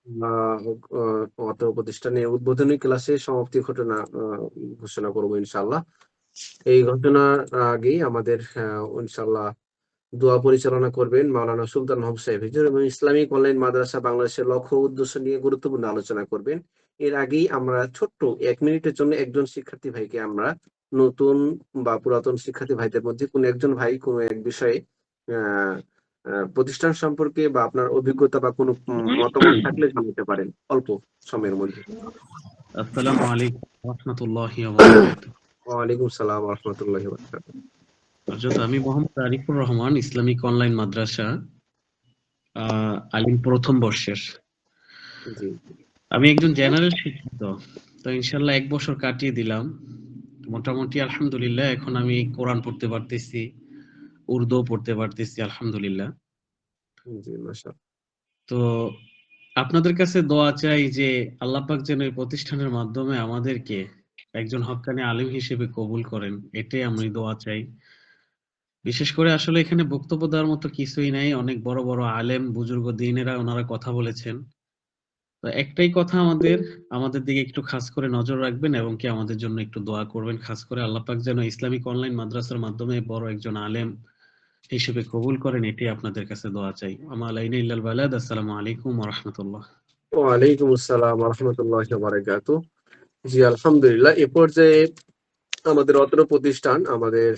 আহ, অত প্রতিষ্ঠানে উদ্বোধনী ক্লাসে সমাপ্তি ঘটনা ঘোষণা করবো ইনশাল্লাহ। এই ঘটনার আগেই আমাদের ইনশাল্লাহ দোয়া পরিচালনা করবেন মাওলানা সুলতান মাহমুদ সাহেব হুজুর এবং ইসলামিক অনলাইন মাদ্রাসা বাংলাদেশের লক্ষ্য উদ্দেশ্য নিয়ে গুরুত্বপূর্ণ আলোচনা করবেন। এর আগেই আমরা ছোট্ট 1 মিনিটের জন্য একজন শিক্ষার্থী ভাইকে আমরা নতুন বা পুরাতন শিক্ষার্থী ভাইদের মধ্যে কোনো একজন ভাই কোনো এক বিষয়ে আহ প্রতিষ্ঠান সম্পর্কে বা আপনার অভিজ্ঞতা বা কোনো মতামত থাকলে জানাতে পারেন অল্প সময়ের মধ্যে। আসসালামু আলাইকুম ওয়া রাহমাতুল্লাহি ওয়া বারাকাতুহু। ওয়ালাইকুম সালাম ওয়া রাহমাতুল্লাহি ওয়া বারাকাতুহু। হযরত আমি মোহাম্মদ আরিফুর রহমান, ইসলামিক অনলাইন মাদ্রাসা আলিম প্রথম বর্ষের। জি আমি একজন জেনারেল শিক্ষিত। তো ইনশাআল্লাহ 1 বছর কাটিয়ে দিলাম। মোটামুটি আলহামদুলিল্লাহ এখন আমি কোরআন পড়তে পারতেছি, উর্দু পড়তে পারতেছি আলহামদুলিল্লাহ। জি মাশাআল্লাহ। তো আপনাদের কাছে দোয়া চাই যে আল্লাহ পাক যেন এই প্রতিষ্ঠানের মাধ্যমে আমাদেরকে একজন হক্কানি আলিম হিসেবে কবুল করেন। এটাই আমি দোয়া চাই। বিশেষ করে আসলে এখানে বক্তব্য দেওয়ার মতো কিছুই নাই। অনেক বড়, বড় আলেম, বুজুর্গ দ্বীনেরা ওনারা কথা বলেছেন। তো একটাই কথা আমাদের দিকে একটু খাস করে নজর রাখবেন এবং কি আমাদের জন্য একটু দোয়া করবেন। খাস করে আল্লাহ পাক যেন ইসলামিক অনলাইন মাদ্রাসার মাধ্যমে বড় একজন আলেম হিসেবে কবুল করেন, এটাই আপনাদের কাছে দোয়া চাই। আমা আলাইনা ইল্লাল বালাদ। আসসালামু আলাইকুম ওয়া রাহমাতুল্লাহ। ওয়ালাইকুম আসসালাম ওয়া রাহমাতুল্লাহি ওয়া বারাকাতুহু। জি আলহামদুলিল্লাহ। এ পর্যায়ে আমাদের অত্র প্রতিষ্ঠান আমাদের